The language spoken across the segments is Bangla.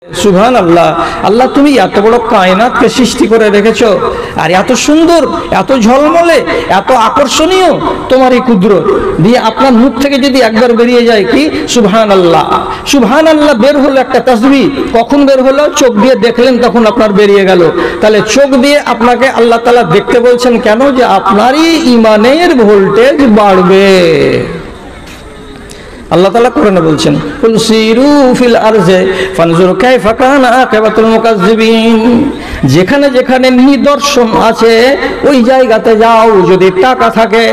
সুবহান আল্লাহ। আল্লাহ তুমি এত বড় কায়নাতকে সৃষ্টি করে রেখেছো, আর এত সুন্দর, এত ঝলমলে, এত আকর্ষণীয় তোমার এই কুদরত দিয়ে আপনার মুখ থেকে যদি একবার বেরিয়ে যায় কি সুবহান আল্লাহ, সুবহান আল্লাহ বের হলো একটা তাসবিহ, কখন বের হলো? চোখ দিয়ে দেখলেন তখন আপনার বেরিয়ে গেল। তাহলে চোখ দিয়ে আপনাকে আল্লাহ তাআলা দেখতে বলছেন কেন? যে আপনারই ঈমানের ভোল্টেজ বাড়বে। আল্লাহ তাআলা কোরআনে বলছেন কুল সিরু ফিল আরজে ফানজুরু কাইফা কানা আকিবাতুল মুকাজ্জিবিন, যেখানে যেখানে নিদর্শন আছে ওই জায়গাতে যাও। যদি টাকা থাকে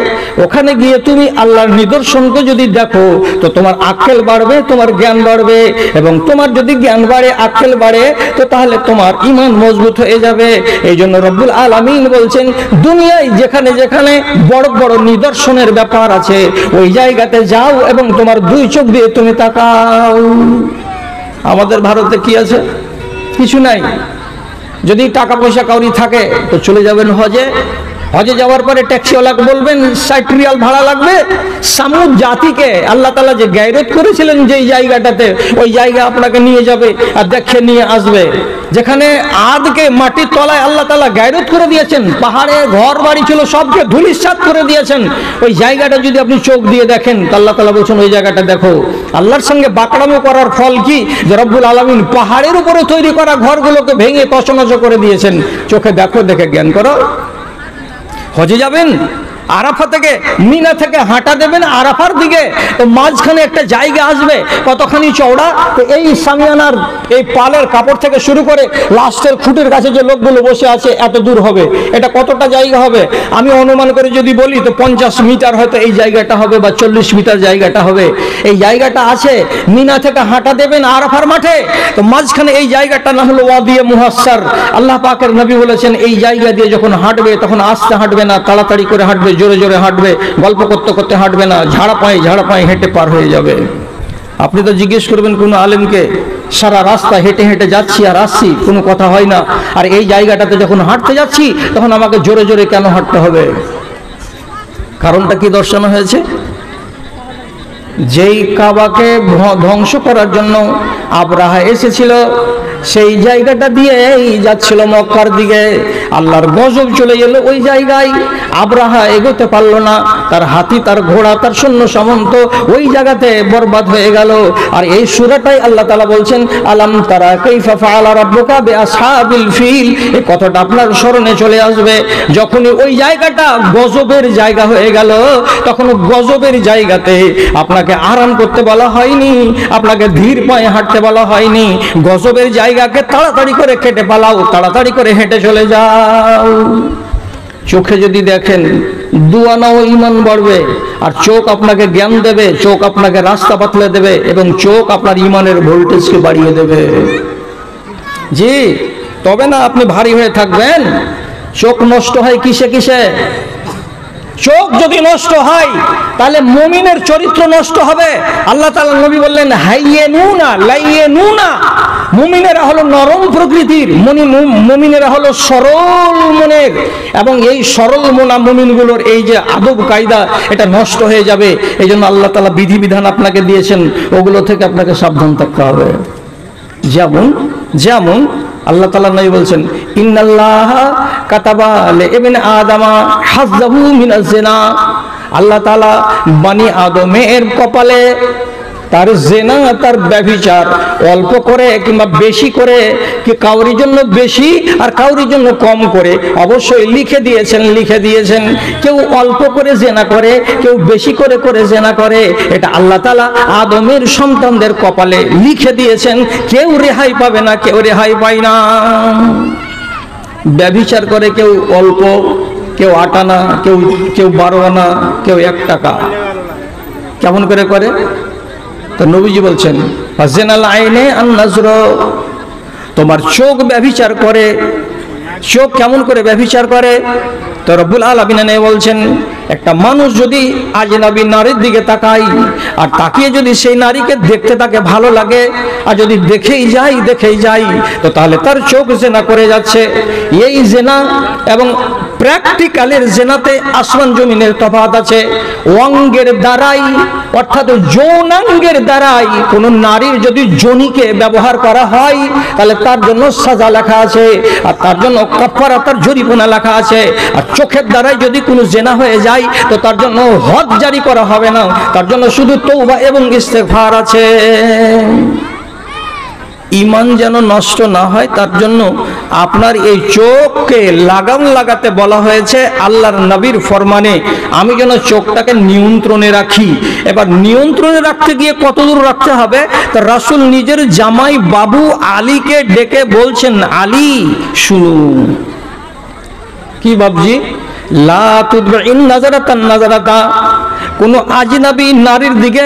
ওখানে গিয়ে তুমি আল্লাহর নিদর্শনকে যদি দেখো তো তোমার আক্কেল বাড়বে, তোমার জ্ঞান বাড়বে, এবং তোমার যদি জ্ঞান বাড়ে, আক্কেল বাড়ে, তো তাহলে তোমার ঈমান মজবুত হয়ে যাবে। এই জন্য রব্বুল আলামিন বলছেন দুনিয়ায় যেখানে যেখানে বড় বড় নিদর্শনের ব্যাপার আছে ওই জায়গাতে যাও এবং তোমার দুই চোখ দিয়ে তুমি তাকাও। আমাদের ভারতে কি আছে? কিছু নাই। যদি টাকা পয়সা কাউরি থাকে তো চলে যাবেন হজে। হজে যাওয়ার পরে ট্যাক্সিওয়ালাকে বলবেন 60 রিয়াল ভাড়া লাগবে। সামুদ জাতিকে আল্লাহ তাআলা যে গায়রত করেছিলেন যেই জায়গাটাতে, ওই জায়গা আপনাকে নিয়ে যাবে আর দেখে নিয়ে আসবে। যেখানে আদকে মাটির তলায় আল্লাহ তাআলা গায়রত করে দিয়েছেন, পাহাড়ে ঘর বাড়ি ছিল সবকে ধুলিস্যাৎ করে দিয়েছেন, ওই জায়গাটা যদি আপনি চোখ দিয়ে দেখেন তো আল্লাহ তাআলা বলছেন ওই জায়গাটা দেখো। আল্লাহর সঙ্গে বাকড়ামো করার ফল কি? যে রব্বুল আলামিন পাহাড়ের উপরে তৈরি করা ঘরগুলোকে ভেঙে তছনছ করে দিয়েছেন। চোখে দেখো, দেখে জ্ঞান করো। হজে যাবেন, আরাফা থেকে মিনা থেকে হাঁটা দেবেন আরাফার দিকে, তো মাঝখানে একটা জায়গা আসবে কতখানি চওড়া, তো এই সামিয়ানার এই পালের কাপড় থেকে শুরু করে লাস্টের খুঁটির কাছে যে লোকগুলো বসে আছে এত দূর হবে। এটা কতটা জায়গা হবে? আমি অনুমান করে যদি বলি তো 50 মিটার হয়তো এই জায়গাটা হবে, বা 40 মিটার জায়গাটা হবে। এই জায়গাটা আছে মিনা থেকে হাঁটা দেবেন আরাফার মাঠে, তো মাঝখানে এই জায়গাটা না হলো ওয়াদিয়ে মুহাসসার। আল্লাহ পাকের নবী বলেছেন এই জায়গা দিয়ে যখন হাঁটবে তখন আস্তে হাঁটবে না, তাড়াতাড়ি করে হাঁটবে, জোরে জোরে হাঁটবে, গল্প করতে করতে হাঁটবে না, ঝাড়া পায়ে হেঁটে পার হয়ে যাবে। আপনি তো জিজ্ঞেস করবেন কোনো আলেমকে, সারা রাস্তা হেঁটে হেঁটে যাচ্ছি আর আসছি, কোনো কথা হয় না, আর এই জায়গাটাতে যখন হাঁটতে যাচ্ছি তখন আমাকে জোরে জোরে কেন হাঁটতে হবে? কারণটা কি দর্শানো হয়েছে? যেই কাবাকে ধ্বংস করার জন্য আবরাহা এসেছিল সেই জায়গাটা দিয়েই যাচ্ছিল মক্কার দিকে। আল্লাহর গজব চলে গেল ওই জায়গায়, আবরাহা এগোতে পারলো না, তার হাতি, তার ঘোড়া, তার সৈন্য সামন্ত ওই জায়গাতে বরবাদ হয়ে গেল। আর এই সূরাটাই আল্লাহ তাআলা বলছেন আলাম তারা কাইফা ফাআলা রাব্বুকা বিআসহাবিল ফিল। এই কথাটা আপনার স্মরণে চলে আসবে যখনই ওই জায়গাটা গজবের জায়গা হয়ে গেল। তখন গজবের জায়গাতে আপনাকে আরাম করতে বলা হয়নি, আপনাকে ধীর পায়ে হাঁটতে বলা হয়নি। গজবের জায়গাকে তাড়াতাড়ি করে কেটে পালাও, তাড়াতাড়ি করে হেঁটে চলে যাও। চোখে যদি দেখেন দুয়ানাও ঈমান বাড়বে, আর চোখ আপনাকে জ্ঞান দেবে, চোখ আপনাকে রাস্তা বাতলে দেবে, এবং চোখ আপনার ঈমানের ভোল্টেজকে বাড়িয়ে দেবে। জি, তবে না আপনি ভারী হয়ে থাকবেন। চোখ নষ্ট হয় কিসে কিসে? চোখ যদি নষ্ট হয় তাহলে মুমিনের চরিত্র নষ্ট হবে। আল্লাহ তাআলা নবী বললেন হাইয়েনুনা লাইয়েনুনা, মুমিনেরা হলো নরম প্রকৃতির, মুমিনেরা হলো সরল মনের, এবং এই সরল মনা মুমিনগুলোর এই যে আদব কায়দা এটা নষ্ট হয়ে যাবে। এই জন্য আল্লাহ তাআলা বিধিবিধান আপনাকে দিয়েছেন, ওগুলো থেকে আপনাকে সাবধান থাকতে হবে। যেমন যেমন আল্লাহ তাআলা নবী বলছেন ইন্নাল্লাহা কাতাবা লিইবনি আদামা হাজ্জাহু মিনাজ জিনা। আল্লাহ তাআলা বনি আদমের কপালে তার জিনা, তার ব্যভিচার অল্প করে কিংবা বেশি করে, কি কাউরির জন্য বেশি আর কাউরির জন্য কম করে অবশ্যই লিখে দিয়েছেন। কেউ অল্প করে জিনা করে, কেউ বেশি করে করে জিনা করে। এটা আল্লাহ তাআলা আদমের সন্তানদের কপালে লিখে দিয়েছেন। কেউ রেহাই পাবে না, কেউ রেহাই পায় না। ব্যভিচার করে কেউ অল্প, কেউ 8 আনা, কেউ 12 আনা, কেউ 1 টাকা। কেমন করে করে? তো নবীজি বলছেন ফাজনাল আইনে আন নাজর, তোমার চোখ ব্যভিচার করে। চোখ কেমন করে ব্যভিচার করে? তো রব্বুল আলামিন বলছেন একটা মানুষ যদি আজনবী নারীর দিকে তাকায়, আর তাকিয়ে যদি সেই নারীকে দেখতে তাকে ভালো লাগে, আর যদি দেখেই যাই তো তাহলে তার চোখ জেনা করে যাচ্ছে। এই জেনা এবং প্র্যাকটিক্যালের জেনাতে আসমান জমিনের তফাৎ আছে। অঙ্গের দ্বারাই অর্থাৎ যৌনাঙ্গের দ্বারাই কোন নারীর যদি যোনিকে ব্যবহার করা হয় তাহলে তার জন্য সাজা লেখা আছে, আর তার জন্য কাফারা, তার জরিমানা লেখা আছে। আর চোখের দ্বারাই যদি কোনো জেনা হয়ে যায় তো তার জন্য হদ জারি করা হবে না, তার জন্য শুধু তওবা এবং ইস্তেগফার আছে। ঈমান যেন নষ্ট না হয় তার জন্য আপনার এই চোখকে লাগাম লাগাতে বলা হয়েছে আল্লাহর নবীর ফরমানে, আমি যেন চোখটাকে নিয়ন্ত্রণে রাখি। এবার নিয়ন্ত্রণে রাখতে গিয়ে কতদূর রাখতে হবে তা রাসূল নিজের জামাই বাবু আলীকে ডেকে বলছেন, আলী শুনুন। কি বাবজি? লা তুদবিন নাজারাতান নাজারাতা, কোন আজনাবী নারীর দিকে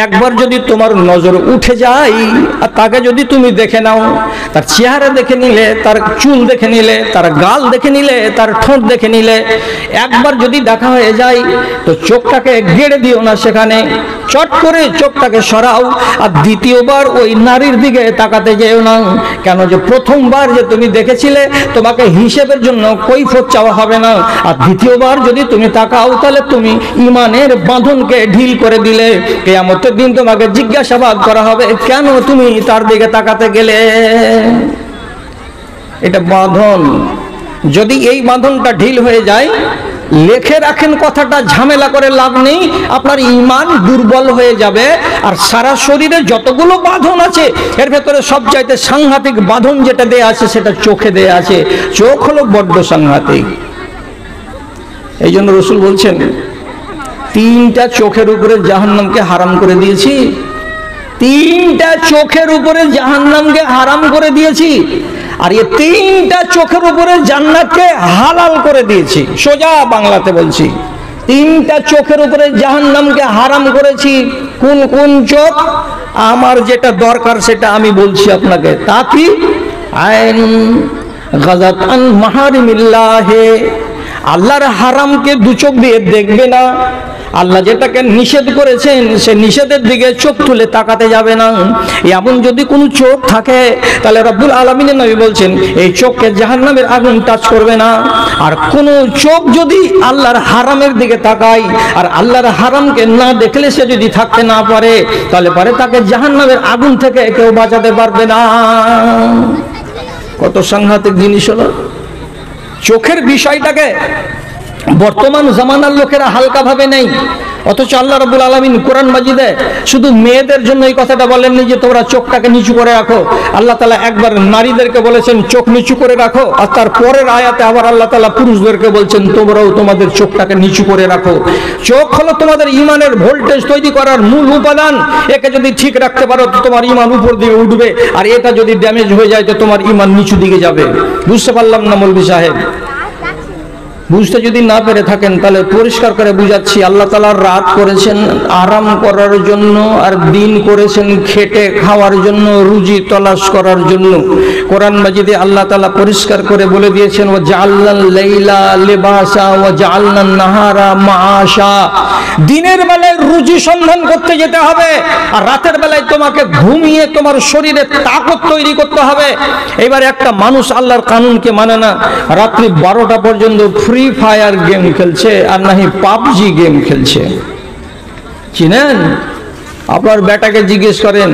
একবার যদি তোমার নজর উঠে যায় আর তাকে যদি তুমি দেখে নাও, তার চেহারা দেখে নিলে, তার চুল দেখে নিলে, তার গাল দেখে নিলে, তার ঠোঁট দেখে নিলে, একবার যদি দেখা হয়ে যায় তো চোখটাকে গেড়ে দিও না, সেখানে চট করে চোখটাকে সরাও। আর দ্বিতীয়বার ওই নারীর দিকে তাকাতে যেও না, কেন যে প্রথমবার যে তুমি দেখেছিলে তোমাকে হিসেবের জন্য কৈফিয়ত চাওয়া হবে না, আর দ্বিতীয়বার যদি তুমি তাকাও তাহলে তুমি ঈমানের বাঁধনকে ঢিল করে দিলে। কিয়ামতের দিন তোমাকে জিজ্ঞাসাবাদ করা হবে কেন তুমি তার দিকে তাকাতে গেলে। এটা বাঁধন, যদি এই বাঁধনটা ঢিল হয়ে যায়, লেখে রাখেন কথাটা, ঝামেলা করে লাভ নেই, আপনার ঈমান দুর্বল হয়ে যাবে। আর সারা শরীরে যতগুলো বাঁধন আছে এর ভেতরে সবচাইতে সাংঘাতিক বাঁধন যেটা দেয়া আছে সেটা চোখে দেয়া আছে। চোখ হলো বড্ড সাংঘাতিক। এই জন্য রাসূল বলছেন, তিনটা চোখের উপরে জাহান্নামকে হারাম করে দিয়েছি, তিনটা চোখের উপরে জাহান্নামকে হারাম করে দিয়েছি, আর এই তিনটা চোখের উপরে জান্নাতকে হালাল করে দিয়েছি। সোজা বাংলাতে বলছি, তিনটা চোখের উপরে জাহান্নামকে হারাম করেছি। কোন কোন চোখ? আমার যেটা দরকার সেটা আমি বলছি আপনাকে। তা কি? আইন গাজাত আন মাহারিমিল্লাহ, আল্লাহর হারামকে দু চোখ দিয়ে দেখবে না। আল্লাহ যেটাকে নিষেধ করেছেন সে নিষেধের দিকে চোখ তুলে তাকাতে যাবে না। এমন যদি কোনো চোখ থাকে তাহলে রব্বুল আলামিনের নবী বলছেন এই চোখকে জাহান্নামের আগুন টাচ করবে না। আর কোনো চোখ যদি আল্লাহর হারামের দিকে তাকায় আর আল্লাহর হারামকে না দেখলে সে যদি থাকতে না পারে তাহলে পরে তাকে জাহান্নামের আগুন থেকে কেউ বাঁচাতে পারবে না। কত সাংঘাতিক জিনিস হলো। চোখের বিষয়টাকে বর্তমান জামানার লোকেরা হালকা ভাবে নেই, অথচ আল্লাহ রাব্বুল আলামিন কোরআন মাজিদে শুধু মেয়েদের জন্য এই কথাটা বলেননি যে তোমরা চোখটাকে নিচু করে রাখো। আল্লাহ তাআলা একবার নারীদেরকে বলেছেন চোখ নিচু করে রাখো, আর তার পরের আয়াতে আবার আল্লাহ তাআলা পুরুষদেরকে বলছেন তোমরাও তোমাদের চোখটাকে নিচু করে রাখো। চোখ হলো তোমাদের ঈমানের ভোল্টেজ তৈরি করার মূল উপাদান। একে যদি ঠিক রাখতে পারো তো তোমার ঈমান উপর দিকে উঠবে, আর এটা যদি ড্যামেজ হয়ে যায় তো তোমার ঈমান নিচু দিকে যাবে। বুঝতে পারলাম না মৌলভী সাহেব? বুঝতে যদি না পেরে থাকেন তাহলে পরিষ্কার করে বুঝাচ্ছি। আল্লাহ তাআলা রাত করেছেন আরাম করার জন্য, আর দিন করেছেন খেটে খাওয়ার জন্য, রুজি তলাশ করার জন্য। কোরআন মাজিদে আল্লাহ তাআলা পরিষ্কার করে বলে দিয়েছেন ওয়া জাআলনাল লাইলা লিবাসা ওয়া জাআলনান নাহারা মাআশা। দিনের বেলায় রুজি সন্ধান করতে যেতে হবে, আর রাতের বেলায় তোমাকে ঘুমিয়ে তোমার শরীরে তাকত তৈরি করতে হবে। এবার একটা মানুষ আল্লাহর কানুনকে মানে না, রাত্রি 12টা পর্যন্ত ফ্রি ফায়ার গেম খেলছে আর নাহি পাবজি গেম খেলছে। চিনেন? আপনার বেটাকে জিজ্ঞেস করেন,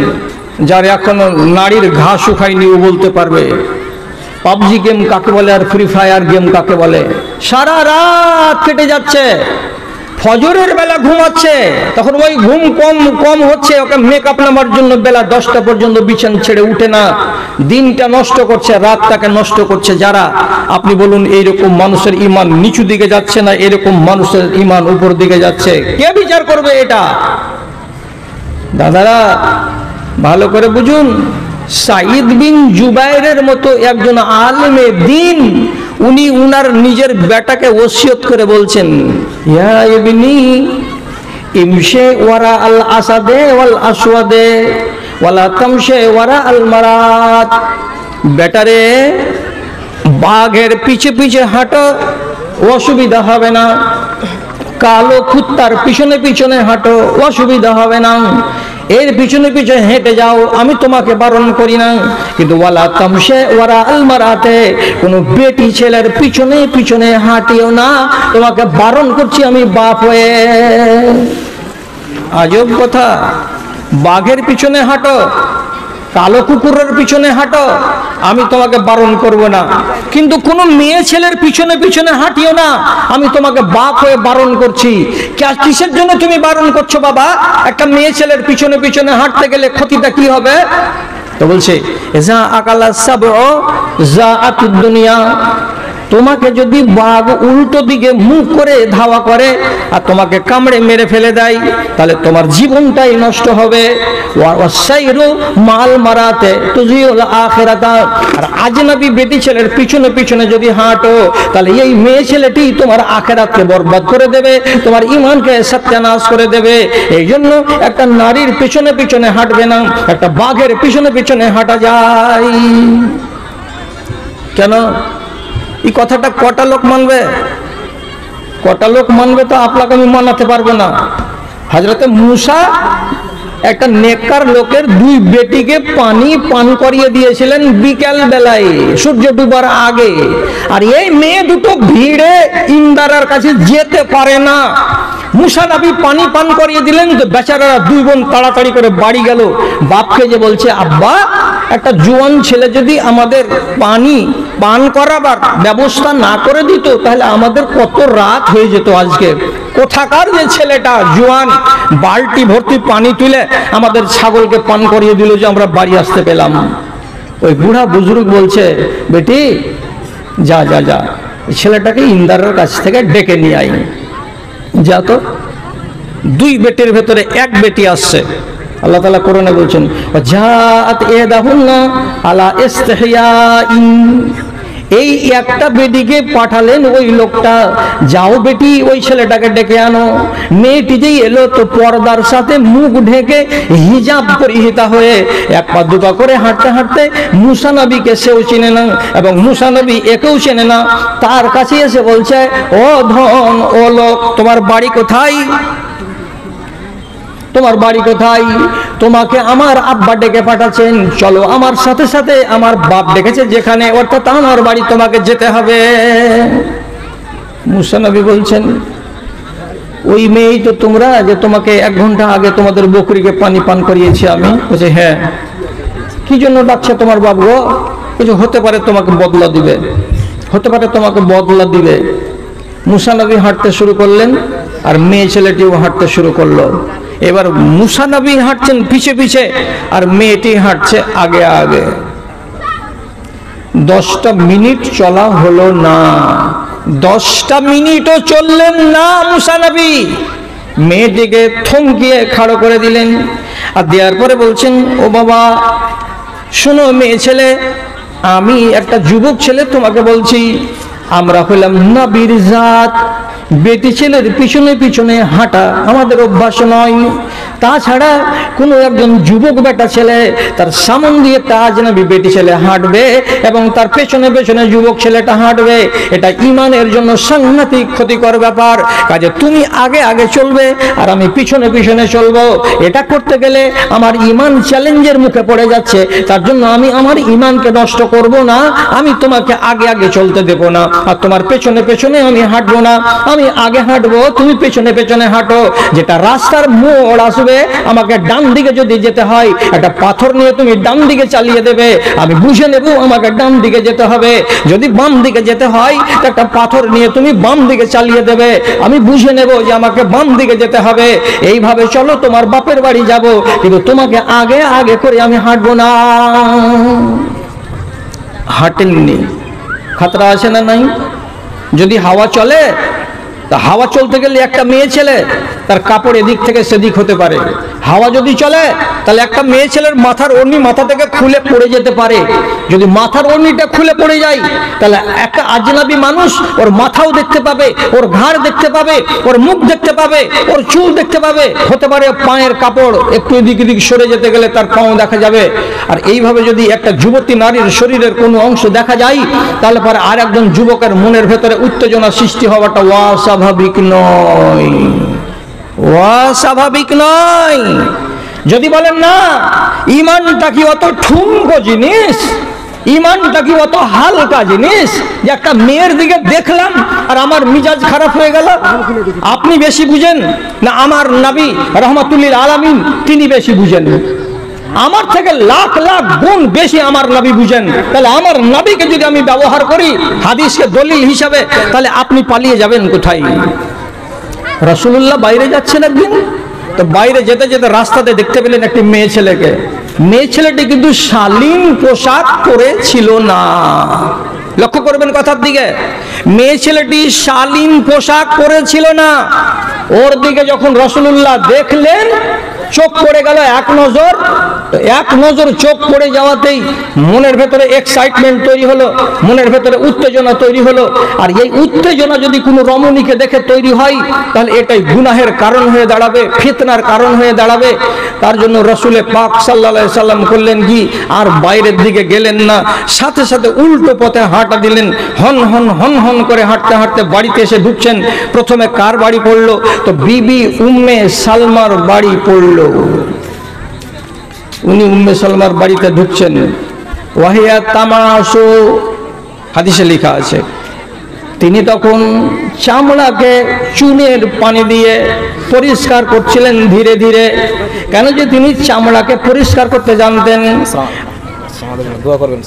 যার এখনো নারীর ঘা শুকায়নি, ও বলতে পারবে পাবজি গেম কাকে বলে আর ফ্রি ফায়ার গেম কাকে বলে। সারা রাত কেটে যাচ্ছে, ফজরের বেলা ঘুমাচ্ছে, তখন ওই ঘুম কম কম হচ্ছে, ওকে মেকআপ নামার জন্য বেলা 10টা পর্যন্ত বিছানা ছেড়ে উঠে না, দিনটা নষ্ট করছে, রাতটাকে নষ্ট করছে। যারা, আপনি বলুন এইরকম মানুষের ঈমান নিচু দিকে যাচ্ছে না এরকম মানুষের ঈমান উপর দিকে যাচ্ছে? কে বিচার করবে এটা? দাদারা ভালো করে বুঝুন, সাঈদ বিন জুবাইরের মতো একজন আলেমে দ্বীন, উনি উনার নিজের বেটাকে ওসিয়ত করে বলছেন ইয়া ইবনি ইমশি ওয়ারা আল আসাদে ওয়াল আসওয়াদে ওয়ালা তামশি ওয়ারা আল মারাত। বেটারে বাঘের পিছে পিছে হাঁটো, অসুবিধা হবে না। কালো কুত্তার পিছনে পিছনে হাঁটো, অসুবিধা হবে না, এর পিছনে পিছনে হেঁটে যাও, আমি তোমাকে বারণ করি না। কিন্তু ওয়ালা তামশে ওয়ারা আলমারাতে, কোনো বেটি ছেলের পিছনে পিছনে হাঁটিও না, তোমাকে বারণ করছি আমি বাপ হয়ে। আজব কথা, বাঘের পিছনে হাঁটো, কালো কুকুরের পিছনে হাঁটো, আমি তোমাকে বারণ করব না, কিন্তু কোনো মেয়ে ছেলের পিছনে পিছনে হাঁটিও না, আমি তোমাকে বাপ হয়ে বারণ করছি। কিসের জন্য তুমি বারণ করছো বাবা? একটা মেয়ে ছেলের পিছনে পিছনে হাঁটতে গেলে ক্ষতিটা কি হবে? তো বলছে যা আকালা সাবউ যাআতুদ দুনিয়া, তোমাকে যদি বাঘ উল্টো দিকে মুখ করে ধাওয়া করে আর তোমাকে কামড়ে মেরে ফেলে দেয়, তাহলে তোমার জীবনটাই নষ্ট হবে। ওয়াসাইরু মাল মারাতে তুজিউল আখিরাতা, আর আজনবী বেটি ছেলের পিছনে পিছনে যদি হাঁটো, তাহলে এই মেয়ে ছেলেটি তোমার আখিরাতকে বরবাদ করে দেবে, তোমার ঈমানকে সত্যানাশ করে দেবে। এই জন্য একটা নারীর পিছনে পিছনে হাঁটবে না, একটা বাঘের পিছনে পিছনে হাঁটা যায়। কেন? এই কথাটা কটা লোক মানবে? কটা লোক মানবে তো আপনাকে আমি মানাতে পারবো না। হযরতে মূসা একটা নেককার লোকের দুই বেটিকে পানি পান করিয়ে দিয়েছিলেন বিকেল বেলায়, সূর্য ডুবার আগে। আর এই মেয়ে দুটো ভিড়ে ইন্দারার কাছে যেতে পারে না। মূসা নবী পানি পান করিয়ে দিলেন, তো বেচারারা দুই বোন তাড়াতাড়ি করে বাড়ি গেল। বাপকে যে বলছে, আব্বা একটা জোয়ান ছেলে যদি আমাদের পানি পান করাবার ব্যবস্থা না করে দিত, তাহলে আমাদের কত রাত হয়ে যেত আজকে। কোথাকার যে ছেলেটা জোয়ান, বালতি ভর্তি পানি তুলে আমাদের ছাগলকে পান করিয়ে দিল যে আমরা বাড়ি আসতে পেলাম। ওই বুড়া বুজুর্গ বলছে, বেটি যা যা যা, ছেলেটাকে ইন্দারের কাছ থেকে ডেকে নিয়ে আই। যা তো। দুই বেটির ভেতরে এক বেটি আসছে। আল্লাহ তাআলা কোরআনে বলছেন, জাআত ইহদাহুন্না আলা ইসতিহয়াইন, এই একটা বেটিকে পাঠালেন ওই লোকটা, যাও বেটি ওই ছেলেটাকে ডেকে আনো। মেয়েটি যেই এলো, তো পর্দার সাথে মুখ ঢেকে হিজাব পরিহিতা হয়ে এক পা দুপা করে হাঁটতে হাঁটতে মূসা নবীকে সেও চিনে না এবং মূসা নবী একেও চেনে না। তার কাছে এসে বলছে, ও ধন, ও লোক, তোমার বাড়ি কোথায়? তোমার বাড়ি কোথায়? তোমাকে আমার আব্বা ডেকে পাঠাচ্ছেন, চলো আমার সাথে সাথে, আমার বাপ ডেকেছে যেখানে, অর্থাৎ আমার বাড়ি তোমাকে যেতে হবে। মূসা নবী বলছেন, ওই মেয়েই তো তোমরা, যে তোমাকে 1 ঘন্টা আগে তোমাদের বকরিকে পানি পান করিয়েছি আমি? বলছে হ্যাঁ। কি জন্য ডাকছে তোমার বাপ গো? কিছু হতে পারে তোমাকে বদলা দিবে, হতে পারে তোমাকে বদলা দিবে। মূসা নবী হাঁটতে শুরু করলেন, আর মেয়ে ছেলেটিও হাঁটতে শুরু করলো। এবার মূসা নবী হাঁটছেন পিছে পিছে, আর মেয়েটি হাঁটছে আগে আগে। 10টা মিনিট চলা হলো না, 10টা মিনিটও চললেন না মূসা নবী। মেয়েটিকে থমকিয়ে খাড়ো করে দিলেন, আর দেওয়ার পরে বলছেন, ও বাবা শোনো মেয়ে ছেলে, আমি একটা যুবক ছেলে তোমাকে বলছি, আমরা হলাম নবীর জাত, বেটি ছেলের পিছনে পিছনে হাঁটা আমাদের অভ্যাস নয়। তাছাড়া কোনো একজন যুবক বেটা ছেলে তার সামন দিয়ে তাজ নবী বেটি ছেলে হাঁটবে এবং তার পেছনে পেছনে যুবক ছেলেটা হাঁটবে, এটা ইমানের জন্য সাংঘাতিক ক্ষতিকর ব্যাপার। কাজে তুমি আগে আগে চলবে আর আমি পিছনে পিছনে চলবো। এটা করতে গেলে আমার ইমান চ্যালেঞ্জের মুখে পড়ে যাচ্ছে, তার জন্য আমি আমার ইমানকে নষ্ট করব না। আমি তোমাকে আগে আগে চলতে দেব না, আর তোমার পেছনে পেছনে আমি হাঁটবো না। আমি আগে হাঁটবো, তুমি পেছনে পেছনে হাঁটো। যেটা রাস্তার মোড় আসবে, আমাকে ডান দিকে যদি যেতে হয়, একটা পাথর নিয়ে তুমি ডান দিকে চালিয়ে দেবে, আমি বুঝে নেব আমাকে ডান দিকে যেতে হবে। যদি বাম দিকে যেতে হয়, একটা পাথর নিয়ে তুমি বাম দিকে চালিয়ে দেবে, আমি বুঝে নেব যে আমাকে বাম দিকে যেতে হবে। এইভাবে চলো, তোমার বাপের বাড়ি যাব, কিন্তু তোমাকে আগে আগে করে আমি হাঁটবো না। হাঁটেননি, খাতরা আছে না নাই? যদি হাওয়া চলে, তা হাওয়া চলতে গেলে একটা মেয়ে ছেলে তার কাপড় এদিক থেকে সেদিক হতে পারে। হাওয়া যদি চলে তাহলে একটা মেয়ে ছেলের মাথার ওড়নি মাথা থেকে খুলে পড়ে যেতে পারে। যদি মাথার ওড়নিটা খুলে পড়ে যায় তাহলে একটা আজনাবী মানুষ ওর মাথাও দেখতে পাবে, ওর ঘাড় দেখতে পাবে, ওর মুখ দেখতে পাবে, ওর চুল দেখতে পাবে। হতে পারে পায়ের কাপড় একটু এদিক এদিক সরে যেতে গেলে তার পাও দেখা যাবে। আর এইভাবে যদি একটা যুবতী নারীর শরীরের কোনো অংশ দেখা যায় তাহলে পরে আর একজন যুবকের মনের ভেতরে উত্তেজনা সৃষ্টি হওয়াটা অস্বাভাবিক নয়, অস্বাভাবিক নয়। যদি বলেন না ঈমানটা কি অত ঠুনকো জিনিস, ঈমানটা কি অত হালকা জিনিস যে একটা মেয়ের দিকে দেখলাম আর আমার মিজাজ খারাপ হয়ে গেল? আপনি বেশি বুঝেন না আমার নবী রহমাতুল্লিল আলামিন তিনি বেশি বুঝেন? আমার থেকে লাখ লাখ গুণ বেশি আমার নবী বুঝেন। তাহলে আমার নবীকে যদি আমি ব্যবহার করি হাদিসকে দলিল হিসাবে, তাহলে আপনি পালিয়ে যাবেন কোথায়? রাসূলুল্লাহ বাইরে যাচ্ছেন একদিন, তো বাইরে যেতে যেতে রাস্তাতে দেখতে পেলেন একটি মেয়ে ছেলেকে। মেয়ে ছেলেটি কিন্তু শালীন পোশাক পরেছিল না। লক্ষ্য করবেন কথার দিকে, মেয়ে ছেলেটি শালীন পোশাক পরেছিল না। ওর দিকে যখন রাসূলুল্লাহ দেখলেন চোখ পড়ে গেল এক নজর। এক নজর চোখ পড়ে যাওয়াতেই মনের ভেতরে এক্সাইটমেন্ট তৈরি হলো, মনের ভেতরে উত্তেজনা তৈরি হলো। আর এই উত্তেজনা যদি কোনো রমণীকে দেখে তৈরি হয় তাহলে এটাই গুনাহের কারণ হয়ে দাঁড়াবে, ফিতনার কারণ হয়ে দাঁড়াবে। তার জন্য রাসূলে পাক সাল্লাল্লাহু আলাইহি সাল্লাম করলেন কি, আর বাইরের দিকে গেলেন না, সাথে সাথে উল্টো পথে হাঁটা দিলেন। হন হন হন হন করে হাঁটতে হাঁটতে বাড়িতে এসে ঢুকছেন। প্রথমে কার বাড়ি পড়লো? তো বিবি উম্মে সালমার বাড়ি পড়লো। উনি উম্মে সালমার বাড়িতে ঢুকছেন। ওয়াহিয়া তামাশু, হাদিসে লেখা আছে, তিনি তখন চামড়াকে চুনের পানি দিয়ে পরিষ্কার করছিলেন ধীরে ধীরে। কেন? যে তিনি চামড়াকে পরিষ্কার করতে জানতেন। দোয়া করবেন,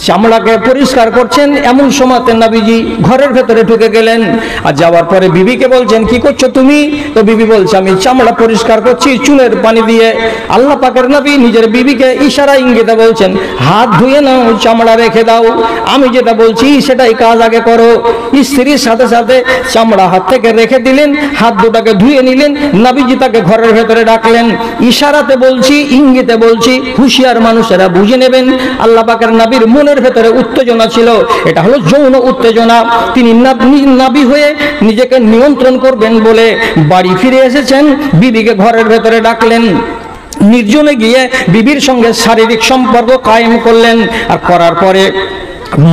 চামড়াকে পরিষ্কার করছেন। এমন সময়তে নবীজি ঘরের ভেতরে ঢুকে গেলেন। আর যাওয়ার পরে বিবিকে বলছেন, কি করছো তুমি? তো বিবি বলছে, আমি চামড়া পরিষ্কার করছি চুনের পানি দিয়ে। আল্লাহ পাকের নবী নিজের বিবিকে ইশারা ইঙ্গিতে বলছেন, হাত ধুয়ে নাও, চামড়া রেখে দাও, আমি যেটা বলছি সেটাই কাজ আগে করো। স্ত্রীর সাথে সাথে চামড়া হাত থেকে রেখে দিলেন, হাত দুটাকে ধুয়ে নিলেন। নবীজি তাকে ঘরের ভেতরে ডাকলেন। ইশারাতে বলছি, ইঙ্গিতে বলছি, হুঁশিয়ার মানুষেরা বুঝে নেবেন। আল্লাহ পাকের নবীর মনের ভেতরে উত্তেজনা ছিল, এটা হলো যৌন উত্তেজনা। তিনি নবী হয়ে নিজেকে নিয়ন্ত্রণ করবেন বলে বাড়ি ফিরে এসেছেন। বিবিকে ঘরের ভেতরে ডাকলেন, নির্জনে গিয়ে বিবির সঙ্গে শারীরিক সম্পর্ক কায়েম করলেন। আর করার পরে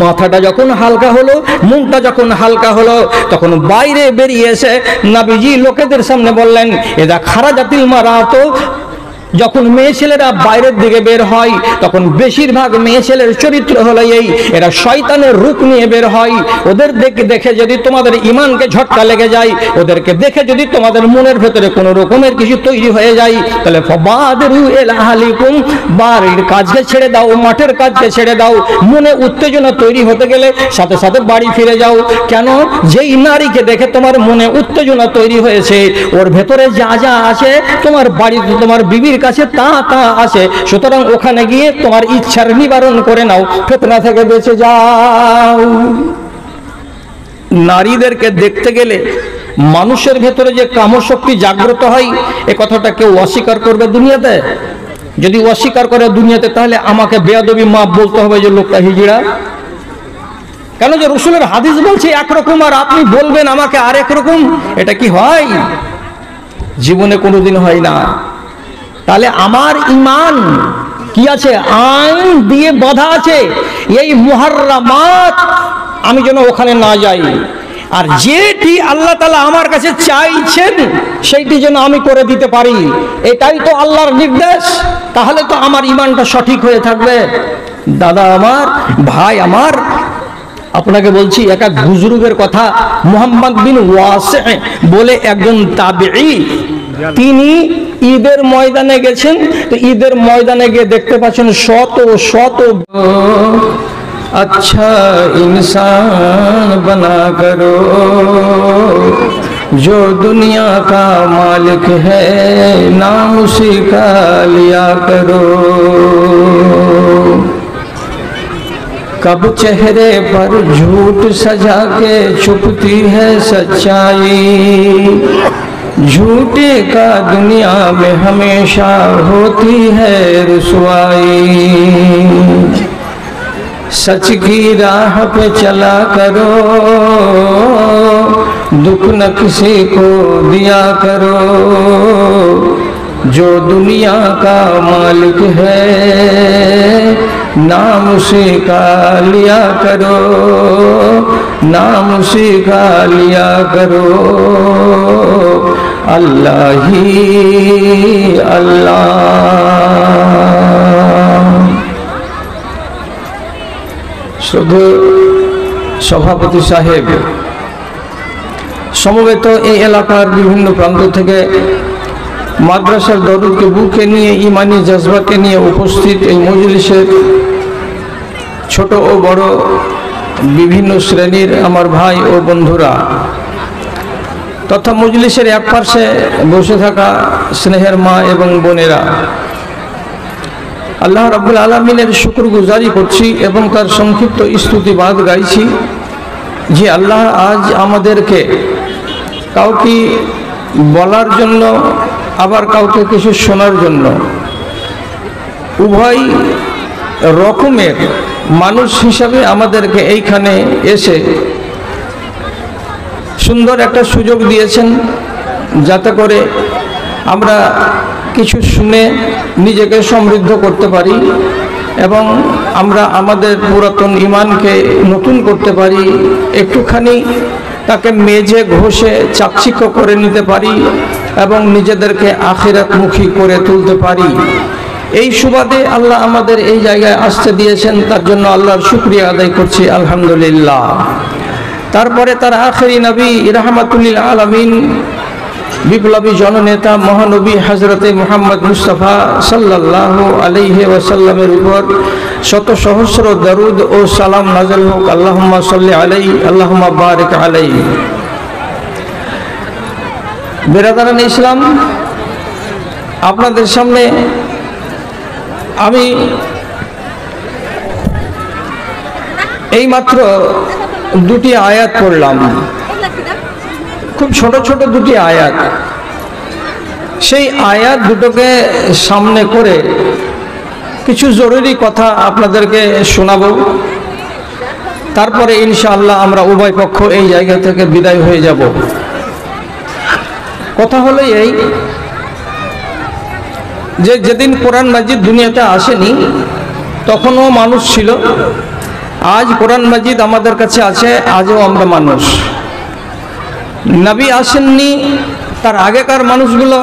মাথাটা যখন হালকা হলো, মুখটা যখন হালকা হলো, তখন বাইরে বেরিয়ে এসে নবীজি লোকেদের সামনে বললেন, এদা খারাজাতিল মারাতো, যখন মেয়ে ছেলেরা বাইরের দিকে বের হয় তখন বেশিরভাগ মেয়ে ছেলের চরিত্র হলো এই, এরা শয়তানের রূপ নিয়ে বের হয়। ওদের দেখে যদি তোমাদের ঈমানকে ঝটকা লেগে যায়, ওদেরকে দেখে যদি তোমাদের মনের ভেতরে কোনো রকমের কিছু তৈরি হয়ে যায়, তাহলে ফাবাদিরু ইলা আহলিকুম, বাড়ির কাজকে ছেড়ে দাও, মাঠের কাজকে ছেড়ে দাও। মনে উত্তেজনা তৈরি হতে গেলে সাথে সাথে বাড়ি ফিরে যাও। কেন? যেই নারীকে দেখে তোমার মনে উত্তেজনা তৈরি হয়েছে, ওর ভেতরে যা যা আছে তোমার বাড়িতে তোমার বিবির কাছে তা তা আছে। সুতরাং ওখানে গিয়ে তোমার ইচ্ছার নিবারণ করে নাও, ফিতনা থেকে বেঁচে যাও। নারীদেরকে দেখতে গেলে মানুষের ভেতরে যে কামশক্তি জাগ্রত হয়, এ কথাটা কেউ অস্বীকার করবে দুনিয়াতে? যদি অস্বীকার করে দুনিয়াতে, তাহলে আমাকে বেয়াদবি মাপ বলতে হবে যে লোকটা হিজড়া। কেন? যে রাসূলের হাদিস বলছে একরকম আর আপনি বলবেন আমাকে আরেক রকম। এটা কি হয়? জীবনে কোনোদিন হয় না। তাহলে আমার ঈমান কি আছে? আইন দিয়ে বাঁধা আছে। এই মুহাররামাত আমি যেন ওখানে না যাই। আর যেটি আল্লাহ তাআলা আমার কাছে চাইছেন সেইটি যেন আমি করে দিতে পারি, এটাই তো আল্লাহর নির্দেশ। তাহলে তো আমার ঈমানটা সঠিক হয়ে থাকবে। দাদা আমার, ভাই আমার, আপনাকে বলছি একটা বুজুর্গের কথা। মুহাম্মদ বিন ওয়াসি বলে একজন তাবেঈ, তিনি ঈদের ময়দানে গেছেন। তো ঈদের ময়দানে গিয়ে দেখতে পাচ্ছেন শত শত अच्छा इंसान बना करो जो दुनिया का मालिक है नाम उसी का लिया करो। कब चेहरे पर झूठ सजा के छुपती है सच्चाई, झूठे का दुनिया में हमेशा होती है रुसवाई। सच की राह पे चला करो, दुख न किसी को दिया करो, जो दुनिया का मालिक है नाम उसी का लिया करो, नाम उसी का लिया करो। अल्लाह ही अल्लाह। শুধু সভাপতি সাহেব সমবেত এই এলাকার বিভিন্ন প্রান্ত থেকে মাদ্রাসার দরুদকে বুকে নিয়ে ইমানি জজবাকে নিয়ে উপস্থিত এই মজলিসের ছোট ও বড় বিভিন্ন শ্রেণীর আমার ভাই ও বন্ধুরা তথা মজলিসের এক পাশে বসে থাকা স্নেহের মা এবং বোনেরা, আল্লাহ রাব্বুল আলামিনের শুকরগুজারি করছি এবং তার সংক্ষিপ্ত স্তুতিবাদ গাইছি যে আল্লাহ আজ আমাদেরকে কাউকে বলার জন্য আবার কাউকে কিছু শোনার জন্য উভয় রকমের মানুষ হিসাবে আমাদেরকে এইখানে এসে সুন্দর একটা সুযোগ দিয়েছেন, যাতে করে আমরা কিছু শুনে নিজেকে সমৃদ্ধ করতে পারি এবং আমরা আমাদের পুরাতন ঈমানকে নতুন করতে পারি, একটুখানি তাকে মেজে ঘষে চাকচিক্য করে নিতে পারি এবং নিজেদেরকে আখিরাতমুখী করে তুলতে পারি। এই সুবাদে আল্লাহ আমাদের এই জায়গায় আসতে দিয়েছেন, তার জন্য আল্লাহর শুকরিয়া আদায় করছি আলহামদুলিল্লাহ। তারপরে তার আখেরি নবী রাহমাতুল লিল আলামিন বিপ্লবী জননেতা মহানবী হযরতে মুহাম্মদ মুস্তাফা সাল্লাল্লাহু আলাইহি ওয়াসাল্লামের উপর শত সহস্র দরুদ ও সালাম নাযিল হোক। আল্লাহুম্মা সাল্লি আলাইহি আল্লাহুম্মা বারিক আলাইহি। বিরাদারান ইসলাম, আপনাদের সামনে আমি এইমাত্র দুটি আয়াত পড়লাম, খুব ছোট ছোট দুটি আয়াত। সেই আয়াত দুটোকে সামনে করে কিছু জরুরি কথা আপনাদেরকে শোনাবো, তারপরে ইনশাআল্লাহ আমরা উভয় পক্ষ এই জায়গা থেকে বিদায় হয়ে যাব। কথা হলো এই যে যেদিন কোরআন মাজিদ দুনিয়াতে আসেনি তখনও মানুষ ছিল, আজ কোরআন মাজিদ আমাদের কাছে আছে, আজও আমরা মানুষ। নবী আসেননি, তার আগেকার মানুষগুলো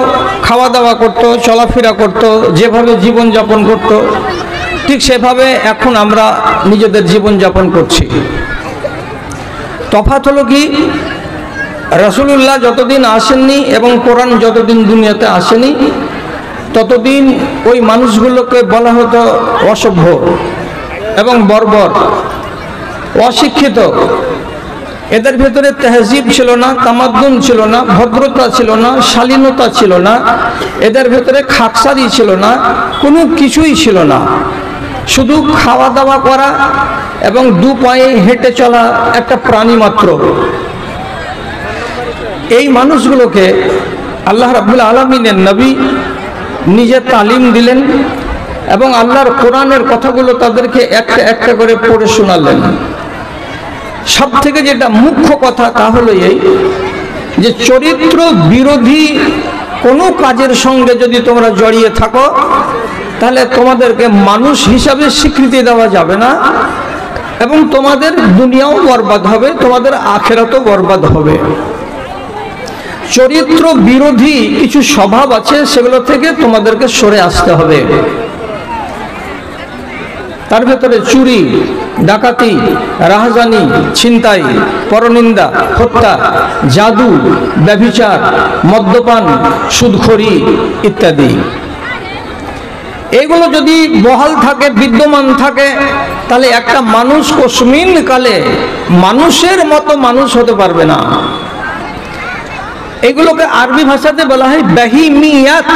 খাওয়া দাওয়া করত, চলাফেরা করত, যেভাবে জীবনযাপন করত ঠিক সেভাবে এখন আমরা নিজেদের জীবনযাপন করছি। তফাৎ হলো কি, রাসূলুল্লাহ যতদিন আসেননি এবং কোরআন যতদিন দুনিয়াতে আসেনি ততদিন ওই মানুষগুলোকে বলা হতো অসভ্য এবং বর্বর, অশিক্ষিত। এদের ভেতরে তেহজিব ছিল না, তামাদ্দুন ছিল না, ভদ্রতা ছিল না, শালীনতা ছিল না, এদের ভেতরে খাকসারি ছিল না, কোনো কিছুই ছিল না। শুধু খাওয়া দাওয়া করা এবং দু পায়ে হেঁটে চলা একটা প্রাণী মাত্র। এই মানুষগুলোকে আল্লাহ রাব্বুল আলামিনের নবী নিজে তালিম দিলেন এবং আল্লাহর কোরআনের কথাগুলো তাদেরকে একটা একটা করে পড়ে শোনালেন। সব থেকে যেটা মুখ্য কথা তা হলো এই যে চরিত্র বিরোধী কোনো কাজের সঙ্গে যদি তোমরা জড়িয়ে থাকো তাহলে তোমাদেরকে মানুষ হিসাবে স্বীকৃতি দেওয়া যাবে না এবং তোমাদের দুনিয়াও বরবাদ হবে, তোমাদের আখিরাতও বরবাদ হবে। চরিত্র বিরোধী কিছু স্বভাব আছে, সেগুলো থেকে তোমাদেরকে সরে আসতে হবে। তার ভেতরে চুরি, ডাকাতি, রাহাজানি, ছিনতাই, পরনিন্দা, হত্যা, জাদু, ব্যভিচার, মদ্যপান, সুদখোরি ইত্যাদি। এগুলো যদি বহাল থাকে, বিদ্যমান থাকে, তাহলে একটা মানুষ কসমিন কালে মানুষের মতো মানুষ হতে পারবে না। এগুলোকে আরবি ভাষাতে বলা হয় বাহিমিয়াত।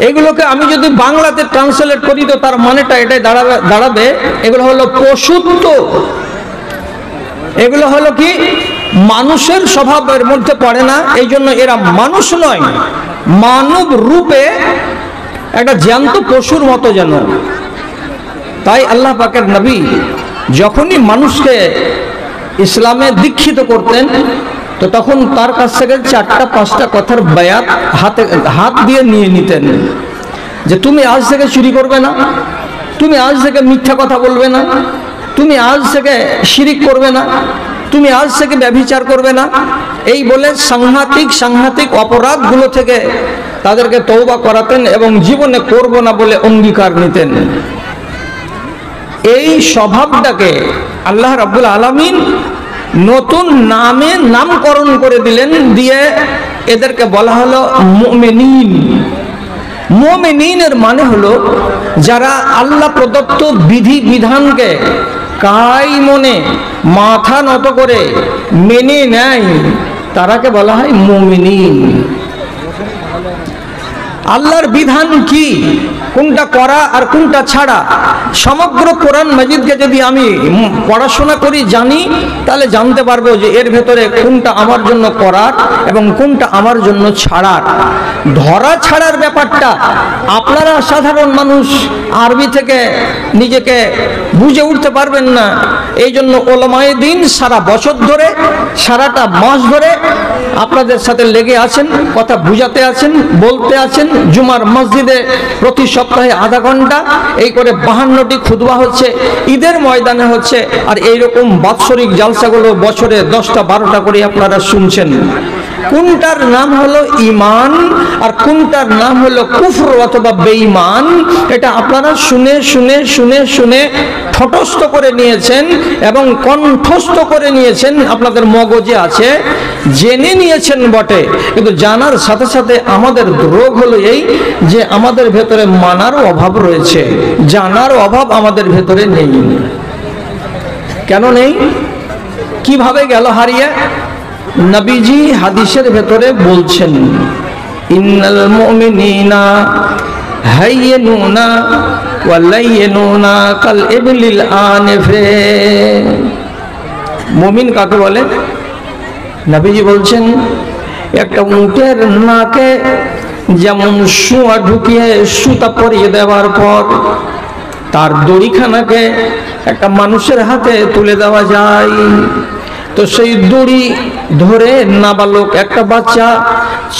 এগুলোকে আমি যদি বাংলাতে ট্রান্সলেট করি তো তার মানেটা এটাই দাঁড়াবে এগুলো হলো পশুত্ব, এগুলো হলো কি মানুষের স্বভাবের মধ্যে পড়ে না, এই জন্য এরা মানুষ নয়, মানব রূপে একটা জ্যান্ত পশুর মতো যেন। তাই আল্লাহ পাকের নবী যখনই মানুষকে ইসলামে দীক্ষিত করতেন তো তখন তার কাছ থেকে 4-5টা কথার বায়াত হাত দিয়ে নিয়ে নিতেন, যে তুমি আজ থেকে চুরি করবে না, তুমি আজ থেকে মিথ্যা কথা বলবে না, তুমি আজ থেকে শিরিক করবে না, তুমি আজ থেকে ব্যভিচার করবে না, এই বলে সাংঘাতিক অপরাধগুলো থেকে তাদেরকে তওবা করাতেন এবং জীবনে করব না বলে অঙ্গীকার নিতেন। এই স্বভাবটাকে আল্লাহ রাব্বুল আলামিন নতুন নামে নামকরণ করে দিলেন, দিয়ে এদেরকে বলা হলো মুমিনিন। মুমিনিনের মানে হলো যারা আল্লাহ প্রদত্ত বিধি বিধানকে কায়মনে মাথা নত করে মেনে নেয়, তারাকে বলা হয় মুমিনিন। আল্লাহর বিধান কি, কোনটা করা আর কোনটা ছাড়া, সমগ্র কোরআন মাজিদকে যদি আমি পড়াশোনা করি জানি তাহলে জানতে পারবো যে এর ভেতরে কোনটা আমার জন্য করার এবং কোনটা আমার জন্য ছাড়ার। ধরা ছাড়ার ব্যাপারটা আপনারা সাধারণ মানুষ আরবি থেকে নিজেকে বুঝে উঠতে পারবেন না, এই জন্য ওলামায়ে দ্বীন সারা বছর ধরে সারাটা মাস ধরে আপনাদের সাথে লেগে আছেন, কথা বুঝাতে আছেন, বলতে আছেন। জুমার মসজিদে প্রতি সপ্তাহে আধা ঘন্টা এই করে 52টি খুতবা হচ্ছে, ঈদের ময়দানে হচ্ছে, আর এইরকম বাৎসরিক জালসাগুলো বছরে 10টা-12টা করে আপনারা শুনছেন। কোনটার নাম হলো ঈমান আর কোনটার নাম হলো কুফর অথবা বেঈমান, এটা আপনারা শুনে শুনে শুনে শুনে ঠটস্থ করে নিয়েছেন এবং কণ্ঠস্থ করে নিয়েছেন, আপনাদের মগজে আছে, জেনে নিয়েছেন বটে, কিন্তু জানার সাথে সাথে আমাদের রোগ হলো এই যে আমাদের ভেতরে মানারও অভাব রয়েছে, জানার অভাব আমাদের ভেতরে নেই। কেন নেই? কিভাবে গেল হারিয়ে? নবীজি হাদিসের ভেতরে বলছেন, ইন্নাল মুমিনিনা হাইয়ুনা ওয়া লাইয়ুনা কাল ইবলিল আনিফে। মুমিন কাকে বলে? নবীজি বলছেন একটা উটের নাকে যেমন সুয়া ঢুকিয়ে সুতা পরিয়ে দেওয়ার পর তার দড়িখানাকে একটা মানুষের হাতে তুলে দেওয়া যায়, তো সেই দড়ি ধরে নাবালক একটা বাচ্চা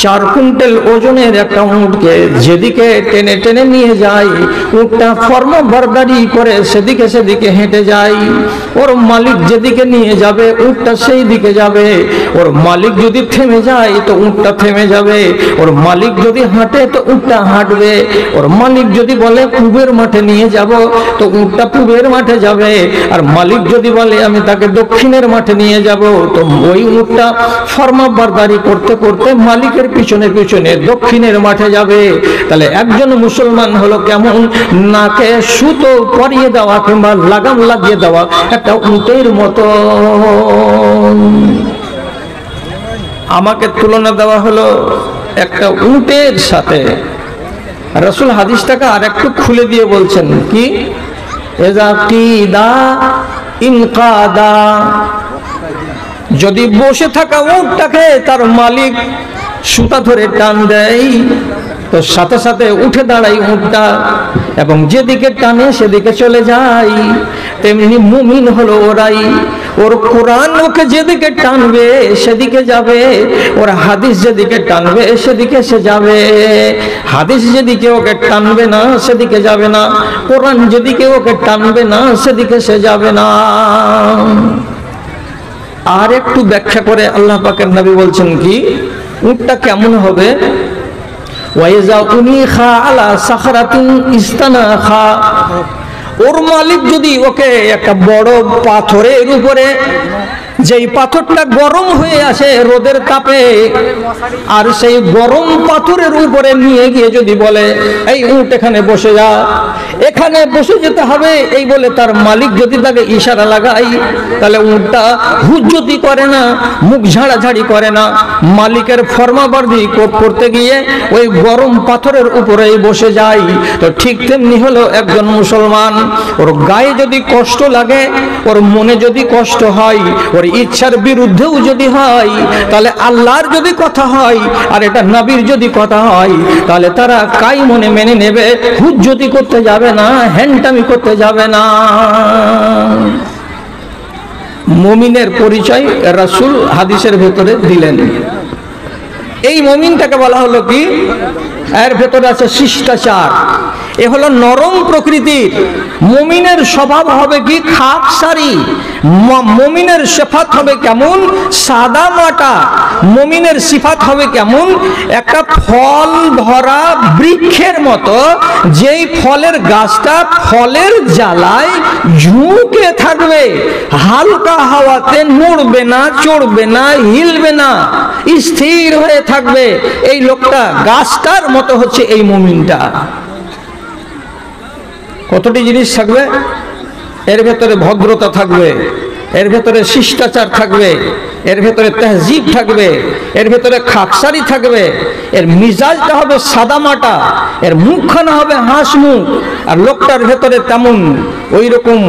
4 কুইন্টাল ওজনের একটা উটকে যেদিকে টেনে টেনে নিয়ে যায়, উটটা ফর্মা বারবারি করে সেদিকে সেদিকে হেঁটে যায়। ওর মালিক যেদিকে নিয়ে যাবে উটটা সেই দিকে যাবে, ওর মালিক যদি থেমে যায় তো উটটা থেমে যাবে, ওর মালিক যদি হাঁটে তো উটটা হাঁটবে, ওর মালিক যদি বলে পূবের মাঠে নিয়ে যাব তো উটটা পূবের মাঠে যাবে, আর মালিক যদি বলে আমি তাকে দক্ষিণের মাঠে নিয়ে যাব তো ওই উটটা ফর্মা বারবারি করতে করতে মালিকের পিছনে পিছনে দক্ষিণের মাঠে যাবে। তাহলে একজন মুসলমান হলো কেমন? নাকে সুতো পরিয়ে দেওয়া কিংবা লাগাম লাগিয়ে দেওয়া একটা উটের মতো। আমাকে তুলনা দেওয়া হলো একটা উটের সাথে। রাসূল হাদিসটাকে আর একটু খুলে দিয়ে বলছেন কি, এজা কিদা ইনকাদা, যদি বসে থাকা উটটাকে তার মালিক সুতা ধরে টান দেয় তো সাথে সাথে উঠে দাঁড়াই উটটা এবং যেদিকে টানে সেদিকে চলে যায়। তেমনি মুমিন হলো ওরাই, ওর কোরআন ওকে যেদিকে টানবে সেদিকে যাবে, ওর হাদিস যেদিকে টানবে সেদিকে সে যাবে। হাদিস যেদিকে ওকে টানবে না সেদিকে যাবে না, কোরআন যেদিকে ওকে টানবে না সেদিকে সে যাবে না। আর একটু ব্যাখ্যা করে আল্লাহ পাকের নবী বলছেন কি, উটটা কেমন হবে? ওয়াইজা উনিখা আলা সাখরাতিন ইস্তানাখা, ওর মালিক যদি ওকে একটা বড় পাথরের উপরে যেই পাথরটা গরম হয়ে আসে রোদের তাপে, আর সেই গরম পাথরের উপরে নিয়ে গিয়ে যদি বলে এই উট এখানে বসে যা, এখানে বসে যেতে হবে, এই বলে তার মালিক যদি তাকে ইশারা লাগাই, তাহলে উটটা হুজ্জতি করে না, মুখ ঝাড়াঝাড়ি করে না, মালিকের ফরমাবর্দি করতে গিয়ে ওই গরম পাথরের উপরেই বসে যায়। তো ঠিক তেমনি হলো একজন মুসলমান, ওর গায়ে যদি কষ্ট লাগে, ওর মনে যদি কষ্ট হয়, ওর ইচ্ছার বিরুদ্ধেও যদি হয়, তাহলে আল্লাহর যদি কথা হয় আর এটা নবীর যদি কথা হয়, তাহলে তারা কাই মনে মেনে নেবে, হুজ্জতি করতে যাবে না, হ্যান্ডটামি করতে যাবে না। মুমিনের পরিচয় রাসূল হাদিসের ভেতরে দিলেন। এই মুমিনটাকে বলা হলো কি, এর ভেতরে আছে শিষ্টাচার, এ হলো নরম প্রকৃতির। মুমিনের স্বভাব হবে কি, খাকসারি। মুমিনের সিফাত হবে কেমন, সাদা মাটা। মুমিনের সিফাত হবে কেমন, একটা ফল ধরা বৃক্ষের মতো, যেই ফলের গাছটা ফলের জ্বালায় ঝুঁকে থাকবে, হালকা হাওয়াতে নড়বে না, চড়বে না, হিলবে না, স্থির হয়ে থাকবে। এই লোকটা গাছটার মতো হচ্ছে এই মুমিনটা। কতটি জিনিস থাকবে এর ভেতরে, ভদ্রতা থাকবে, এর ভেতরে শিষ্টাচার থাকবে, এর ভেতরে তেহজিব থাকবে, এর ভেতরে খাকসারি থাকবে, এর মিজাজটা হবে সাদামাটা, এর মুখখানা হবে হাসমুখ। আর লোকটার ভেতরে তেমন ওই রকম,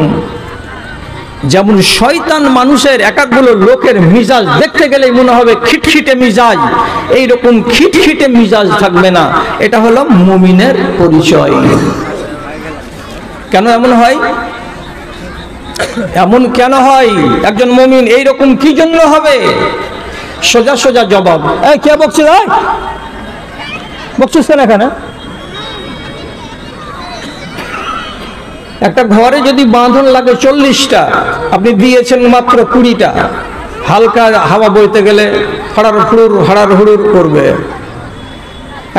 যেমন শয়তান মানুষের এক একগুলো লোকের মিজাজ দেখতে গেলেই মনে হবে খিটখিটে মিজাজ, এইরকম খিটখিটে মিজাজ থাকবে না। এটা হলো মুমিনের পরিচয়। কেন এমন হয়? এমন কেন হয়? একজন মুমিন এইরকম কি জন্য হবে? সোজা সোজা জবাব। এই কে বকছিস? বকছিস কেন এখানে? একটা ঘরে যদি বাঁধন লাগে 40টা, আপনি দিয়েছেন মাত্র 20টা, হালকা হাওয়া বইতে গেলে হাড়ার হুড়ুর করবে।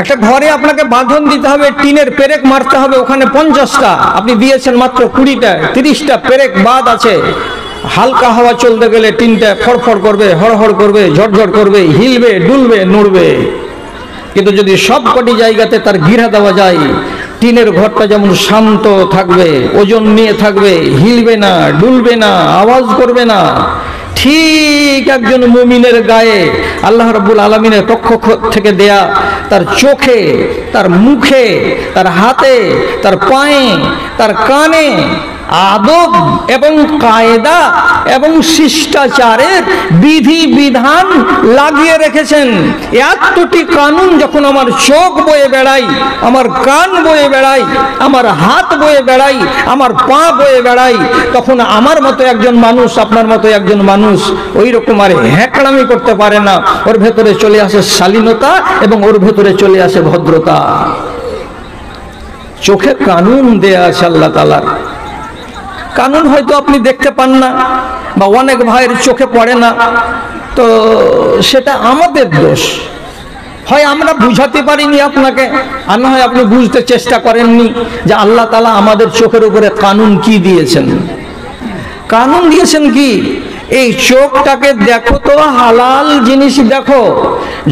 একটা ঘরে আপনাকে বাঁধন দিতে হবে, টিনের পেরেক মারতে হবে, ওখানে 50টা, আপনি দিয়েছেন মাত্র 20টা, 30টা পেরেক বাদ আছে। হালকা হাওয়া চলতে গেলে টিনটা ফড়ফড় করবে, হড়হড় করবে, ঝড়ঝড় করবে, হিলবে, ডুলবে, নড়বে। কিন্তু যদি সব কটি জায়গাতে তার গিরা দেওয়া যায়, টিনের ঘরটা যেমন শান্ত থাকবে, ওজন নিয়ে থাকবে, হিলবে না, ডুলবে না, আওয়াজ করবে না। ঠিক একজন মুমিনের গায়ে আল্লাহ রাব্বুল আলামিনের পক্ষ থেকে দেয়া তার চোখে, তার মুখে, তার হাতে, তার পায়ে, তার কানে আদব এবং কায়দা এবং শিষ্টাচারের বিধি বিধান লাগিয়ে রেখেছেন। এতটি কানুন যখন আমার চোখ বয়ে বেড়াই, আমার কান বয়ে বেড়াই, আমার হাত বয়ে বেড়াই, আমার পা বয়ে বেড়াই, তখন আমার মতো একজন মানুষ, আপনার মতো একজন মানুষ ওই রকম আর হ্যাকড়ামি করতে পারে না। ওর ভেতরে চলে আসে শালীনতা এবং ওর ভেতরে চলে আসে ভদ্রতা। চোখে কানুন দেয়া আছে আল্লাহ তাআলার। কানুন হয়তো আপনি দেখতে পান না, বা অনেক ভাইয়ের চোখে পড়ে না, তো সেটা আমাদের দোষ। হয় আমরা বুঝাতে পারিনি আপনাকে, আর না হয় আপনি বুঝতে চেষ্টা করেননি যে আল্লাহ তাআলা আমাদের চোখের উপরে কানুন কি দিয়েছেন। কানুন দিয়েছেন কি, এই চোখটাকে দেখো তো, হালাল জিনিস দেখো।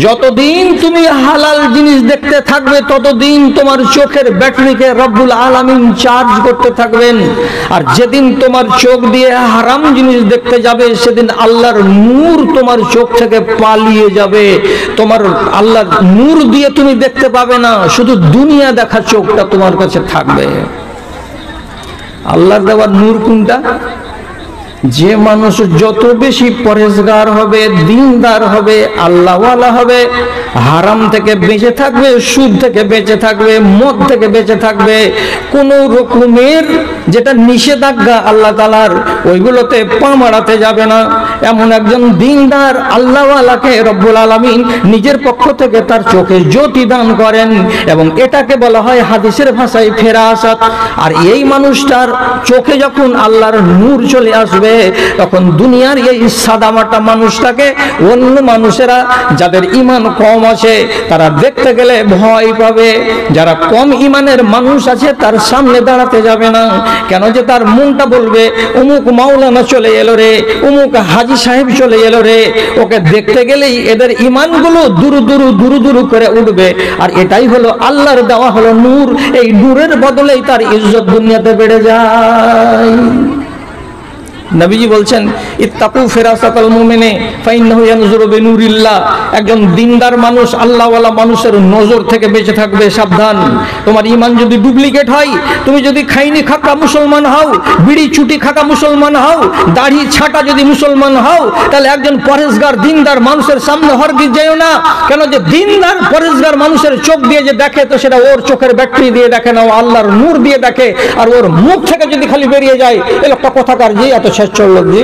যতদিন তুমি হালাল জিনিস দেখতে থাকবে, ততদিন তোমার চোখের ব্যাটারিকে রব্বুল আলামিন চার্জ করতে থাকবেন। আর যেদিন তোমার চোখ দিয়ে হারাম জিনিস দেখতে যাবে, সেদিন আল্লাহর নূর তোমার চোখ থেকে পালিয়ে যাবে। তোমার আল্লাহর নূর দিয়ে তুমি দেখতে পাবে না, শুধু দুনিয়া দেখা চোখটা তোমার কাছে থাকবে। আল্লাহর দেওয়ার নূর কোনটা? যে মানুষ যত বেশি পরেজগার হবে, দিনদার হবে, আল্লাহওয়ালা হবে, হারাম থেকে বেঁচে থাকবে, সুদ থেকে বেঁচে থাকবে, মদ থেকে বেঁচে থাকবে, কোন রকমের যেটা নিষেধাজ্ঞা আল্লাহ তাআলার, ওইগুলোতে পা মারাতে যাবে না। এমন একজন দিনদার আল্লাহওয়ালাকে রব্বুল আলামিন নিজের পক্ষ থেকে তার চোখে জ্যোতি দান করেন, এবং এটাকে বলা হয় হাদিসের ভাষায় ফেরাসাত। আর এই মানুষটার চোখে যখন আল্লাহর নূর চলে আসবে, তখন দুনিয়ার এই সাদামাটা মানুষটাকে অন্য মানুষেরা যাদের ঈমান কম আছে তারা দেখতে গেলে ভয় পাবে। যারা কম ঈমানের মানুষ আছে তার সামনে দাঁড়াতে যাবে না, কেন যে তার মনটা বলবে অমুক মাওলানা চলে এলো রে, অমুক হাজী সাহেব চলে এলো রে। ওকে দেখতে গেলেই এদের ঈমানগুলো দুরু দুরু দুরু দুরু করে উঠবে। আর এটাই হলো আল্লাহর দেওয়া হলো নূর, এই নূরের বদলেই তার ইজ্জত দুনিয়াতে বেড়ে যায়। নবীজি বলছেন ইত্তাকু ফিরাসাতাল মুমিনে ফাইন্নাহু ইয়ানজুরু বিনুরিল্লাহ। একজন দিনদার মানুষ, আল্লাহওয়ালা মানুষের নজর থেকে বেঁচে থাকবে, সাবধান। তোমার ঈমান যদি ডুপ্লিকেট হয়, তুমি যদি খাইনি খাকা মুসলমান হও, বিড়ি চুটি খাকা মুসলমান হও, দাড়ি ছাটা যদি মুসলমান হও, তাহলে একজন পরেশগার দিনদার মানুষের সামনে হরগিজ যেও না। কেন যে দিনদার পরেশগার মানুষের চোখ দিয়ে যে দেখে, তো সেটা ওর চোখের ব্যাটারি দিয়ে দেখে না, ও আল্লাহর নূর দিয়ে দেখে। আর ওর মুখ থেকে যদি খালি বেরিয়ে যায় এই লোকটা কোথাকার যে এত ছেচ্ছর লোক যে,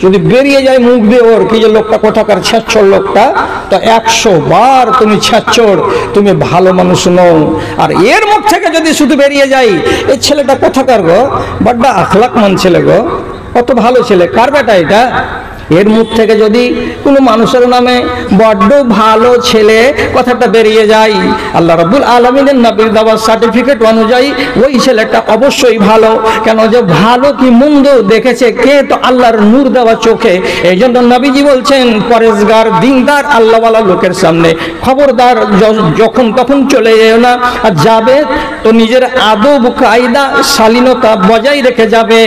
যদি বেরিয়ে যায় মুখ দিয়ে ওর কি যে লোকটা কোথাকার ছেচ্ছর লোকটা, তো 100 বার তুমি ছেচ্ছর, তুমি ভালো মানুষ নও। আর এর মুখ থেকে যদি শুধু বেরিয়ে যায় এই ছেলেটা কোথাকার গো, বড্ড আখলাকমান ছেলে গো, কত ভালো ছেলে, কার বেটা এটা, এর মুখ থেকে যদি কোনো মানুষের নামে বড্ড ভালো ছেলে কথাটা বেরিয়ে যায়, আল্লাহ রাব্বুল আলামিনের নবীর দেওয়া সার্টিফিকেট অনুযায়ী ওই ছেলেটা অবশ্যই ভালো। কেন যে ভালো কি মন্দ দেখেছে কে, তো আল্লাহর নূর দেওয়া চোখে। এই জন্য নবীজি বলছেন পরেশগার দিনদার আল্লাহওয়ালা লোকের সামনে খবরদার যখন তখন চলে যেও না, আর যাবে তো নিজের আদব কায়দা শালীনতা বজায় রেখে যাবে,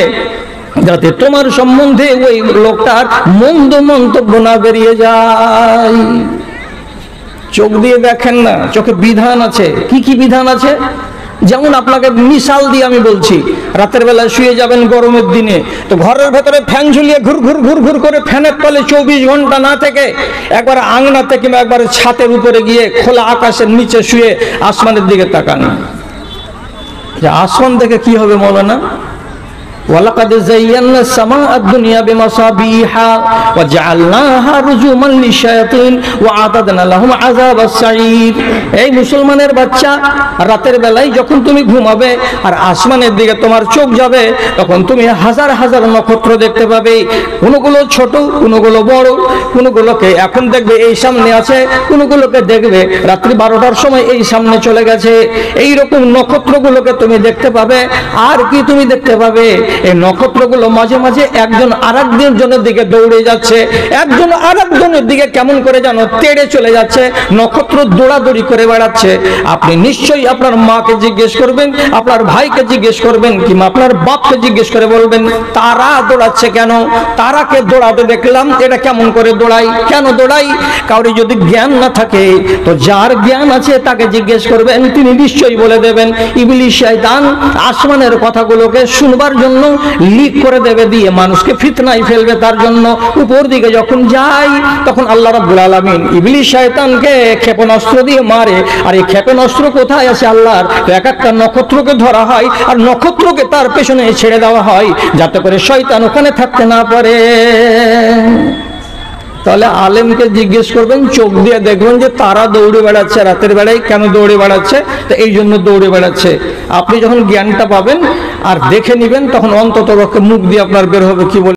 যাতে তোমার সম্বন্ধে ওই লোকটার মন্দ মন্তব্য না বেরিয়ে যায়। চোখ দিয়ে দেখেন না, চোখে বিধান আছে। কি কি বিধান আছে? যেমন আপনাকে মিশাল দিয়ে আমি বলছি, রাতের বেলা শুয়ে যাবেন গরমের দিনে, তো ঘরের ভেতরে ফ্যান ঝুলিয়ে ঘুর ঘুর ঘুর ঘুর করে ফ্যানের তলে 24 ঘন্টা না থেকে একবার আঙনাতে কিংবা একবার ছাতের উপরে গিয়ে খোলা আকাশের নিচে শুয়ে আসমানের দিকে তাকান। যে আসমান দেখে কি হবে মৌলানা? ওয়ালাকাদ যায়্যানা সামাআদ দুনিয়া বিমাসাবিহা ওয়া জাআলনাহা রুজুমান লিশায়াতিন ওয়া আ'তাদনা লাহুম আযাবাস সাঈর। এই মুসলমানের বাচ্চা, রাতের বেলায় যখন তুমি ঘুমাবে আর আসমানের দিকে তোমার চোখ যাবে, তখন তুমি হাজার হাজার নক্ষত্র দেখতে পাবে। কোনগুলো ছোট, কোনগুলো বড়, কোনগুলোকে এখন দেখবে এই সামনে আছে, কোনগুলোকে দেখবে রাত্রি 12টার সময় এই সামনে চলে গেছে। এই রকম নক্ষত্রগুলোকে তুমি দেখতে পাবে। আর কি তুমি দেখতে পাবে? এই নক্ষত্রগুলো মাঝে মাঝে একজন আরেকজনের দিকে দৌড়ে যাচ্ছে, একজন আরেকজনের দিকে কেমন করে যেন তেড়ে চলে যাচ্ছে, নক্ষত্র দৌড়াদৌড়ি করে বেড়াচ্ছে। আপনি নিশ্চয়ই আপনার মাকে জিজ্ঞেস করবেন, আপনার ভাইকে জিজ্ঞেস করবেন, কিংবা আপনার বাপকে জিজ্ঞেস করে বলবেন তারা দৌড়াচ্ছে কেন, তারাকে দৌড়াতে দেখলাম, এটা কেমন করে দৌড়াই, কেন দৌড়াই? কাউরি যদি জ্ঞান না থাকে তো যার জ্ঞান আছে তাকে জিজ্ঞেস করবেন, তিনি নিশ্চয়ই বলে দেবেন। ইবলিস শয়তান আসমানের কথাগুলোকে শুনবার জন্য লিক করে দেবে, দিয়ে মানুষকে ফিতনায় ফেলবে। তার জন্য উপর দিকে যখন যায় তখন আল্লাহ রাব্বুল আলামিন ইবলিস শয়তানকে ক্ষেপণাস্ত্র দিয়ে মারে। আর এই ক্ষেপণাস্ত্র কোথায় আছে আল্লাহর? তো এক একটা নক্ষত্রকে ধরা হয় আর নক্ষত্রকে তার পেছনে ছেড়ে দেওয়া হয়, যাতে করে শয়তান ওখানে থাকতে না পারে। তাহলে আলেমকে জিজ্ঞেস করবেন, চোখ দিয়ে দেখবেন যে তারা দৌড়ে বেড়াচ্ছে রাতের বেলায়, কেন দৌড়ে বেড়াচ্ছে? তো এই জন্য দৌড়ে বেড়াচ্ছে। আপনি যখন জ্ঞানটা পাবেন আর দেখে নিবেন, তখন অন্তত মুখ দিয়ে আপনার বের হবে কি বলে